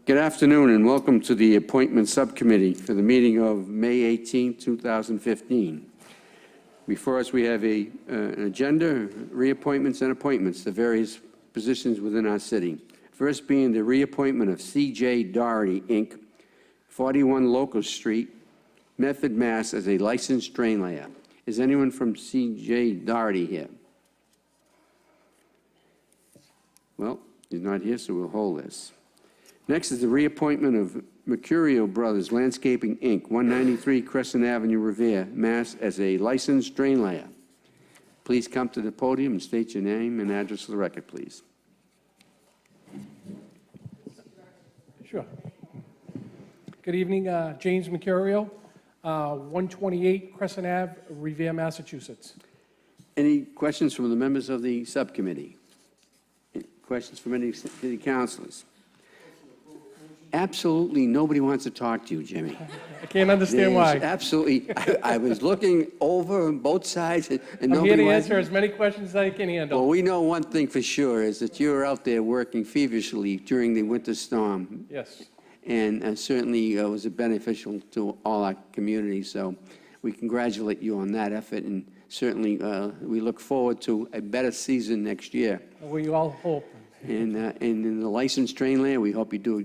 Good afternoon and welcome to the Appointment Subcommittee for the meeting of May 18, 2015. Before us we have an agenda, reappointments and appointments to various positions within our city. First being the reappointment of C.J. Doherty, Inc., 41 Locust Street, Medford, Mass. As a licensed drain layer. Is anyone from C.J. Doherty here? Well, he's not here, so we'll hold this. Next is the reappointment of Mercurio Brothers Landscaping, Inc., 193 Crescent Avenue, Revere, Mass. As a licensed drain layer. Please come to the podium and state your name and address for the record, please. Sure. Good evening, James Mercurio, 128 Crescent Ave, Revere, Massachusetts. Any questions from the members of the subcommittee? Any questions from any city councilors? Absolutely nobody wants to talk to you, Jimmy. I can't understand why. Absolutely. I was looking over on both sides and I'm nobody here to wants... answer as many questions as I can handle. Well, we know one thing for sure is that you're out there working feverishly during the winter storm. Yes. And certainly was beneficial to all our community. So we congratulate you on that effort, and certainly we look forward to a better season next year. We all hope. And in the licensed drain layer, we hope you do a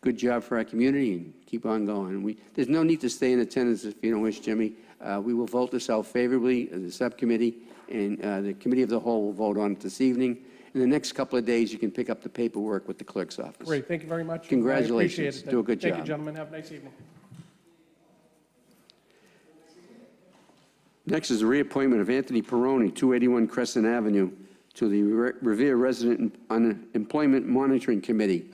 good job for our community and keep on going. There's no need to stay in attendance if you don't wish, Jimmy. We will vote this out favorably as a subcommittee, and the committee of the whole will vote on it this evening. In the next couple of days, you can pick up the paperwork with the clerk's office. Great. Thank you very much. Congratulations. I appreciate it. Do a good job. Thank you, gentlemen. Have a nice evening. Next is the reappointment of Anthony Perrone, 281 Crescent Avenue, to the Revere Resident Unemployment Monitoring Committee.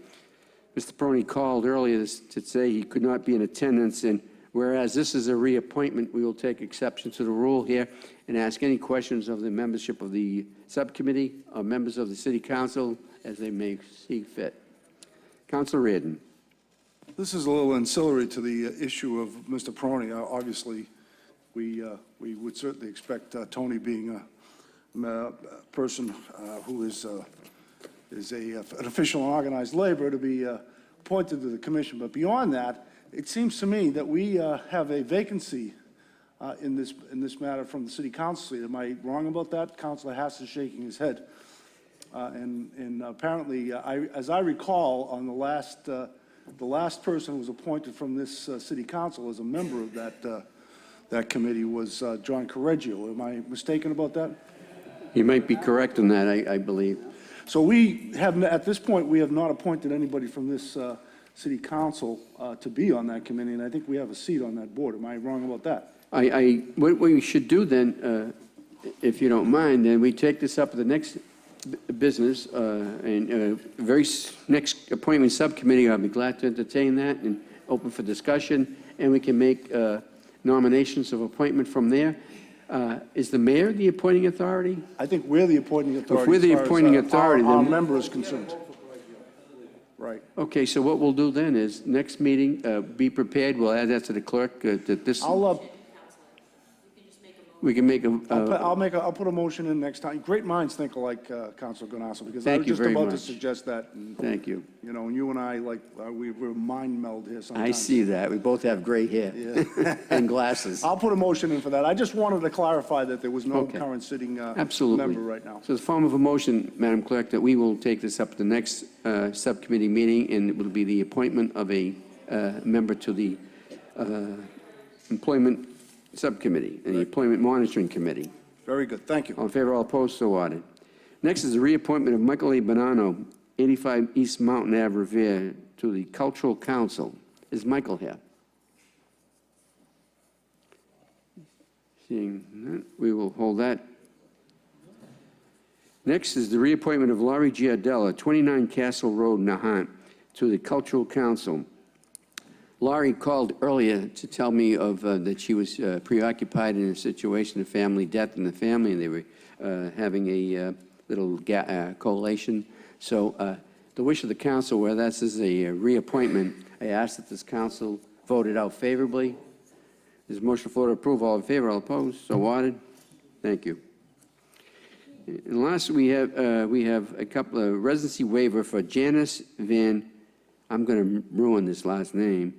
Mr. Perrone called earlier to say he could not be in attendance, and whereas this is a reappointment, we will take exception to the rule here and ask any questions of the membership of the subcommittee or members of the City Council as they may see fit. Councilor Reardon. This is a little ancillary to the issue of Mr. Perrone. Obviously, we would certainly expect Tony, being a person who is an official in organized labor, to be appointed to the commission. But beyond that, it seems to me that we have a vacancy in this matter from the City Council. Am I wrong about that? Councilor Hass is shaking his head. And apparently, as I recall, on the last person who was appointed from this City Council as a member of that committee was John Correggio. Am I mistaken about that? You might be correct in that, I believe. So we have, at this point, we have not appointed anybody from this City Council to be on that committee, and I think we have a seat on that board. Am I wrong about that? What we should do then, if you don't mind, then we take this up at the next business, and very next appointment subcommittee. I'll be glad to entertain that and open for discussion, and we can make nominations of appointment from there. Is the mayor the appointing authority? I think we're the appointing authority. If we're the appointing authority, our then member is concerned. Right. Okay, so what we'll do then is next meeting, be prepared. We'll add that to the clerk that this. We can make a. I'll put a motion in next time. Great minds think alike, Councilor Ganasso, because I was just about to suggest that. And, thank you. You know, and you and I, we're mind meld here sometimes. I see that. We both have gray hair and glasses. I'll put a motion in for that. I just wanted to clarify that there was no current sitting member right now. So the form of a motion, Madam Clerk, that we will take this up at the next subcommittee meeting, and it will be the appointment of a member to the Employment Subcommittee and the Employment Monitoring Committee. Very good. Thank you. All in favor, all opposed, so ordered. Next is the reappointment of Michael A. Bonanno, 85 East Mountain Ave, Revere, to the Cultural Council. Is Michael here? Seeing none, we will hold that. Next is the reappointment of Laurie Giardella, 29 Castle Road, Nahant, to the Cultural Council. Laurie called earlier to tell me of that she was preoccupied in a situation of family death in the family, and they were having a little collation. So the wish of the council, where this is a reappointment, I ask that this council vote it out favorably. There's a motion for to approve. All in favor, all opposed, so ordered. Thank you. And last, we have a couple of residency waiver for Janis Van I'm going to ruin this last name,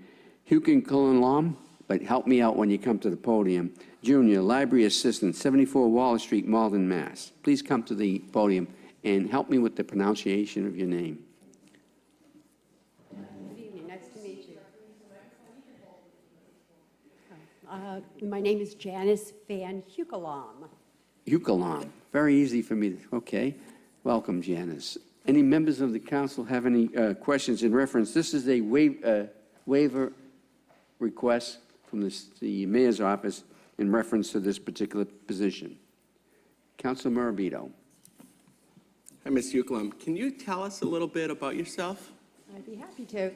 Heukelom, but help me out when you come to the podium, Junior, Library Assistant, 74 Waller Street, Malden, Mass. Please come to the podium and help me with the pronunciation of your name. Good evening, nice to meet you. My name is Janis Van Heukelom. Heukelom, very easy for me. Okay, welcome, Janis. Any members of the council have any questions in reference? This is a waiver request from the mayor's office in reference to this particular position. Councilor Morabito. Hi, Ms. Heukelom. Can you tell us a little bit about yourself? I'd be happy to.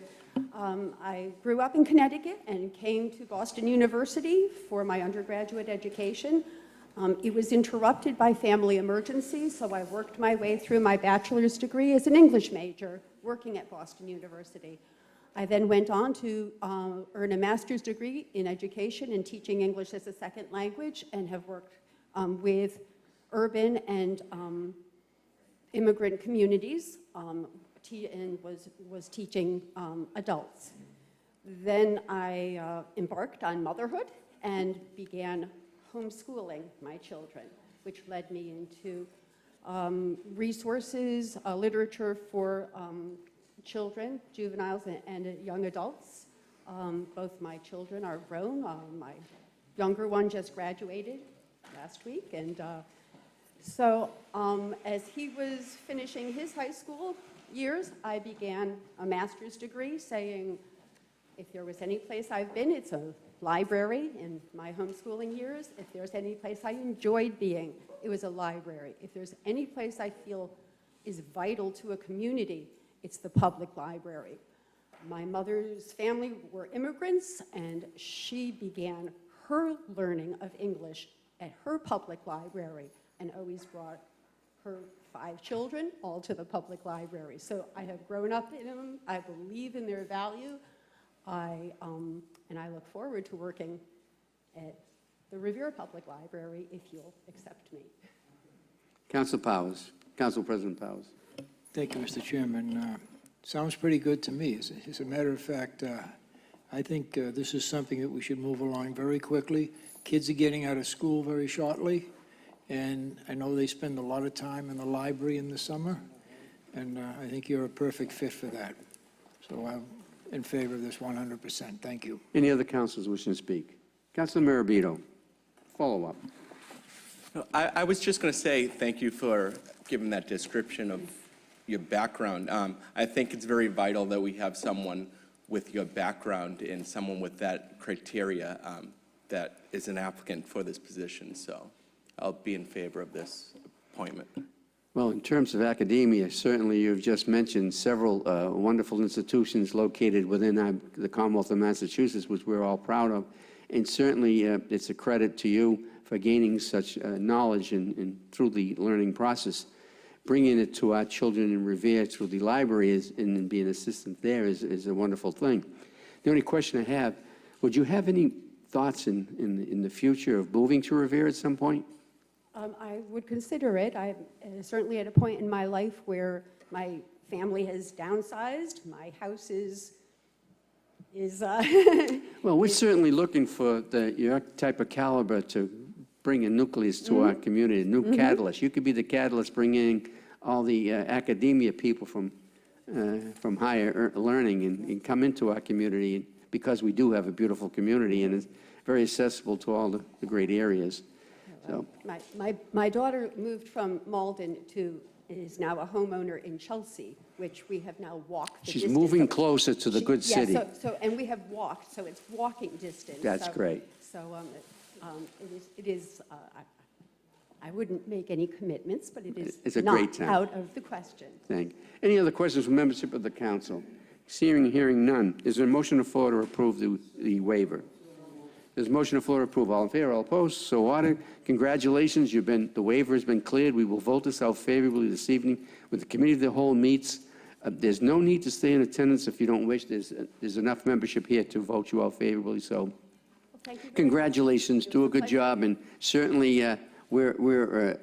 I grew up in Connecticut and came to Boston University for my undergraduate education. It was interrupted by family emergencies, so I worked my way through my bachelor's degree as an English major, working at Boston University. I then went on to earn a master's degree in education and teaching English as a second language, and have worked with urban and immigrant communities, and was teaching adults. Then I embarked on motherhood and began homeschooling my children, which led me into resources, literature for children, juveniles, and young adults. Both my children are grown. My younger one just graduated last week, and so as he was finishing his high school years, I began a master's degree, saying if there was any place I've been, it's a library. In my homeschooling years, if there's any place I enjoyed being, it was a library. If there's any place I feel is vital to a community, it's the public library. My mother's family were immigrants, and she began her learning of English at her public library and always brought her 5 children all to the public library. So I have grown up in them. I believe in their value. And I look forward to working at the Revere Public Library if you'll accept me. Council Powers, Council President Powers. Thank you, Mr. Chairman. Sounds pretty good to me. As a matter of fact, I think this is something that we should move along very quickly. Kids are getting out of school very shortly, and I know they spend a lot of time in the library in the summer, and I think you're a perfect fit for that. So I'm in favor of this 100%. Thank you. Any other councilors wishing to speak? Councilor Morabito, follow up. I was just going to say thank you for giving that description of your background. I think it's very vital that we have someone with your background and someone with that criteria that is an applicant for this position. So I'll be in favor of this appointment. Well, in terms of academia, certainly you've just mentioned several wonderful institutions located within the Commonwealth of Massachusetts, which we're all proud of. And certainly it's a credit to you for gaining such knowledge and through the learning process. Bringing it to our children in Revere through the library and being an assistant there is a wonderful thing. The only question I have, would you have any thoughts in the future of moving to Revere at some point? I would consider it. I'm certainly at a point in my life where my family has downsized. My house is Well, we're certainly looking for your type of caliber to bring a nucleus to our community, a new catalyst. You could be the catalyst bringing all the academia people from higher learning and come into our community, because we do have a beautiful community and it's very accessible to all the great areas. So. My daughter moved from Malden is now a homeowner in Chelsea, which we have now walked the She's distance. moving closer to the good city. Yeah, and we have walked, so it's walking distance. That's great. So it is. I wouldn't make any commitments, but It's a not great time. out of the question. Thank you. Any other questions from membership of the council? Hearing none. Is there a motion on the floor to approve the waiver? There's a motion on the floor to approve. All in favor, all opposed, so ordered. Congratulations, the waiver has been cleared. We will vote this out favorably this evening when the committee of the whole meets. There's no need to stay in attendance if you don't wish. There's enough membership here to vote you out favorably, so Well, thank you very much. congratulations, do a good pleasure. job, and certainly we're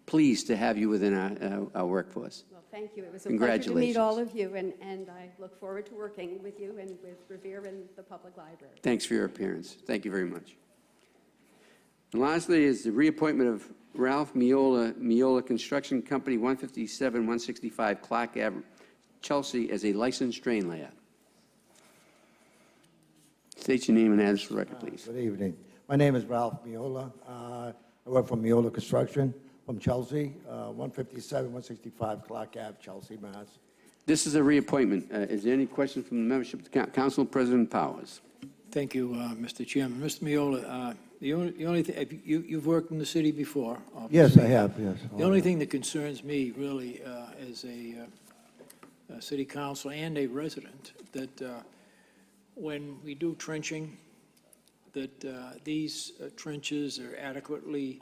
pleased to have you within our workforce. Well, Thank you. It was a pleasure to meet Congratulations. all of you, and I look forward to working with you and with Revere and the public library. Thanks for your appearance. Thank you very much. And lastly is the reappointment of Ralph Meola Construction Company, 157, 165 Clark Ave, Chelsea, as a licensed drain layer. State your name and address for the record, please. Good evening. My name is Ralph Meola. I work for Meola Construction from Chelsea, 157, 165 Clark Ave, Chelsea, Mass. This is a reappointment. Is there any questions from the membership of the council? President Powers. Thank you, Mr. Chairman. Mr. Meola, the only thing, you've worked in the city before, Yes, obviously. I have, yes. The only thing that concerns me really as a city council and a resident, that when we do trenching, that these trenches are adequately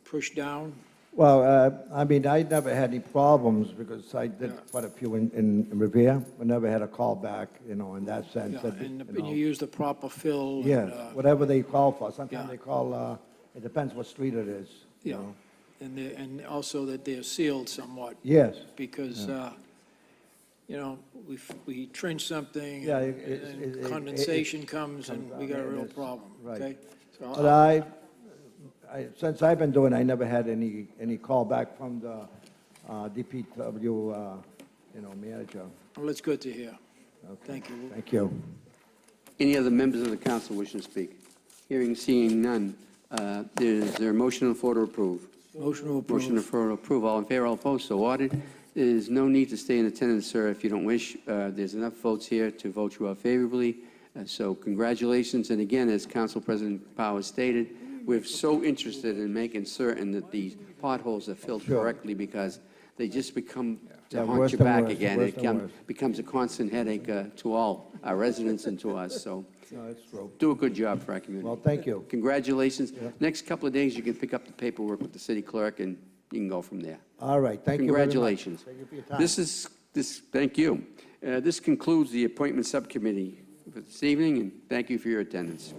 pushed down. Well, I mean, I never had any problems because I did quite a few in Revere. I never had a call back, in that sense. Yeah, that, and you use the proper fill. Yeah, and, whatever they call for. Sometimes yeah. they call, it depends what street it is, you Yeah, know. and also that they're sealed somewhat. Yes. Because, we trench something, Yeah, and condensation comes, and we got a real problem, Right. okay? So But I, since I've been doing, I never had any call back from the DPW, manager. well, that's good to hear. Thank you. Thank you. Any other members of the council wishing to speak? Hearing, seeing none. Is there a motion on the floor to approve? Motion to approve. Motion to approve. All in favor, all opposed, so ordered. There's no need to stay in attendance, sir, if you don't wish. There's enough votes here to vote you out favorably. So congratulations. And again, as Council President Powers stated, we're so interested in making certain that these potholes are filled Sure. correctly because they just become to Yeah, haunt worse you than back worse, again. worse It than worse. becomes a constant headache to all our residents and to us. So No, that's true. do a good job for our community. Well, thank you. Congratulations. Next couple of days, you can pick up the paperwork with the city clerk, and you can go from there. All right, thank you very much. Congratulations. Thank you for your time. Thank you. This concludes the appointment subcommittee for this evening, and thank you for your attendance.